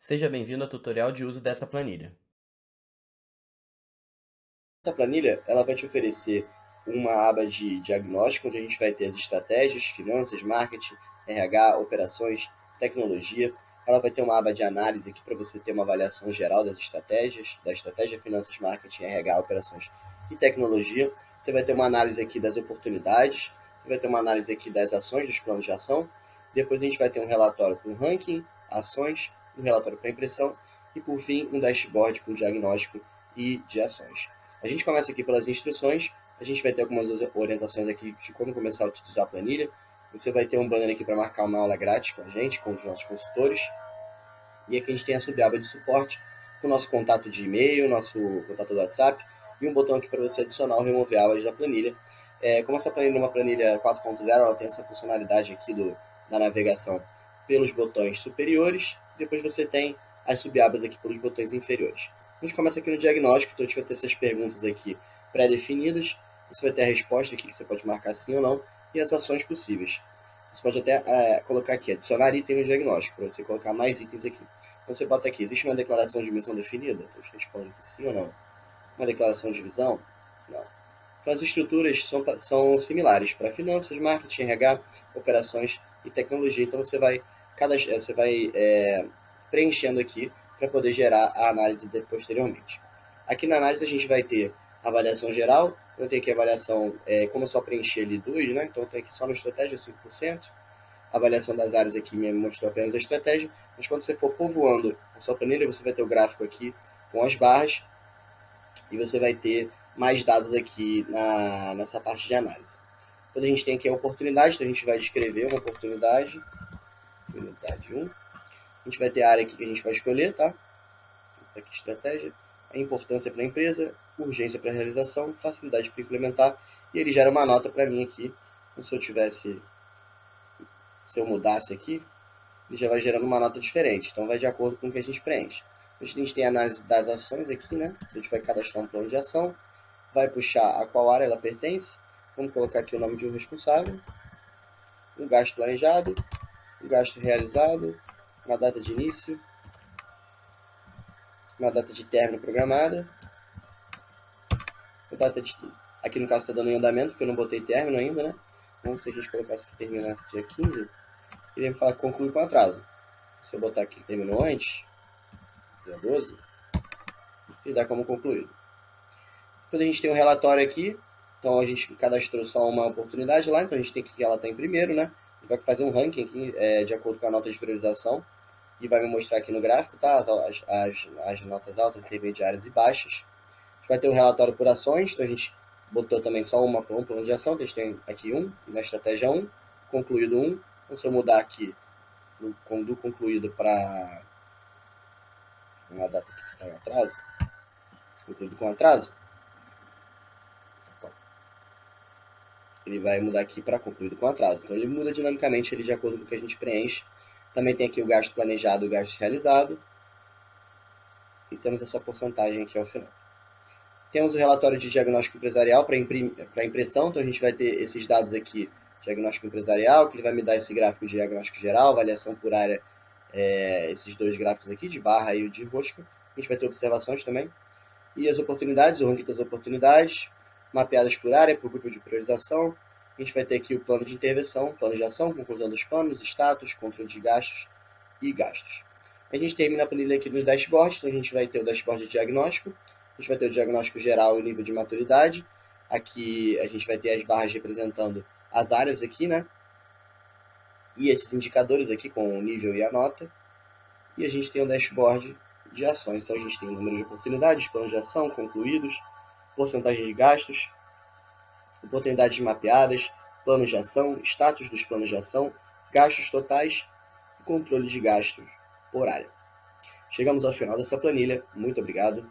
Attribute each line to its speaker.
Speaker 1: Seja bem-vindo ao tutorial de uso dessa planilha.
Speaker 2: Essa planilha ela vai te oferecer uma aba de diagnóstico, onde a gente vai ter as estratégias, finanças, marketing, RH, operações, tecnologia. Ela vai ter uma aba de análise aqui para você ter uma avaliação geral das estratégias, da estratégia, finanças, marketing, RH, operações e tecnologia. Você vai ter uma análise aqui das oportunidades, você vai ter uma análise aqui das ações, dos planos de ação. Depois a gente vai ter um relatório com ranking, ações, um relatório para impressão e, por fim, um dashboard com diagnóstico e de ações. A gente começa aqui pelas instruções, a gente vai ter algumas orientações aqui de como começar a utilizar a planilha. Você vai ter um banner aqui para marcar uma aula grátis com a gente, com os nossos consultores. E aqui a gente tem a subaba de suporte, com o nosso contato de e-mail, nosso contato do WhatsApp, e um botão aqui para você adicionar ou remover aulas da planilha. Como essa planilha é uma planilha 4.0, ela tem essa funcionalidade aqui da navegação pelos botões superiores, depois você tem as subabas aqui pelos botões inferiores. A gente começa aqui no diagnóstico, então a gente vai ter essas perguntas aqui pré-definidas, você vai ter a resposta aqui que você pode marcar sim ou não, e as ações possíveis. Você pode até colocar aqui, adicionar item no diagnóstico, para você colocar mais itens aqui. Então você bota aqui, existe uma declaração de missão definida? Então a gente responde aqui sim ou não. Uma declaração de visão? Não. Então as estruturas são similares para finanças, marketing, RH, operações e tecnologia. Então você vai preenchendo aqui para poder gerar a análise posteriormente. Aqui na análise a gente vai ter a avaliação geral, eu tenho aqui a avaliação, como eu só preenchi ali 2, né? Então eu tenho aqui só na estratégia 5%. A avaliação das áreas aqui me mostrou apenas a estratégia, mas quando você for povoando a sua planilha, você vai ter o gráfico aqui com as barras e você vai ter mais dados aqui nessa parte de análise. Quando a gente tem aqui a oportunidade, então a gente vai descrever uma oportunidade 1. A gente vai ter a área aqui que a gente vai escolher, tá? Aqui estratégia, a importância para a empresa, urgência para a realização, facilidade para implementar, e ele gera uma nota para mim aqui, como se eu mudasse aqui, ele já vai gerando uma nota diferente, então vai de acordo com o que a gente preenche. A gente tem a análise das ações aqui, né? A gente vai cadastrar um plano de ação, vai puxar a qual área ela pertence, vamos colocar aqui o nome de um responsável, um gasto planejado, um gasto realizado, uma data de início, uma data de término programada, a data de... Aqui no caso está dando em andamento, porque eu não botei término ainda, né? Então se a gente colocasse que terminasse dia 15, ele ia me falar que conclui com atraso. Se eu botar aqui que terminou antes, dia 12, ele dá como concluído. Depois a gente tem um relatório aqui, então a gente cadastrou só uma oportunidade lá, então a gente tem que ela está em primeiro, né? A gente vai fazer um ranking aqui de acordo com a nota de priorização e vai me mostrar aqui no gráfico, tá? As notas altas, intermediárias e baixas. A gente vai ter um relatório por ações, então a gente botou também só um plano de ação, então a gente tem aqui e na estratégia 1, concluído 1. Então se eu mudar aqui do concluído para uma data aqui que está em atraso, concluído com atraso, ele vai mudar aqui para concluído com atraso. Então ele muda dinamicamente de acordo com o que a gente preenche. Também tem aqui o gasto planejado e o gasto realizado. E temos essa porcentagem aqui ao final. Temos o relatório de diagnóstico empresarial para impressão. Então a gente vai ter esses dados aqui, diagnóstico empresarial, que ele vai me dar esse gráfico de diagnóstico geral, avaliação por área, esses dois gráficos aqui, de barra e o de rosca. A gente vai ter observações também. E as oportunidades, o ranking das oportunidades, mapeadas por área, por grupo de priorização. A gente vai ter aqui o plano de intervenção, plano de ação, conclusão dos planos, status, controle de gastos e gastos. A gente termina a planilha aqui nos dashboards, então a gente vai ter o dashboard de diagnóstico, a gente vai ter o diagnóstico geral e nível de maturidade. Aqui a gente vai ter as barras representando as áreas aqui, né? E esses indicadores aqui com o nível e a nota. E a gente tem o dashboard de ações, então a gente tem o número de oportunidades, planos de ação concluídos, porcentagem de gastos, oportunidades mapeadas, planos de ação, status dos planos de ação, gastos totais e controle de gastos por área. Chegamos ao final dessa planilha. Muito obrigado.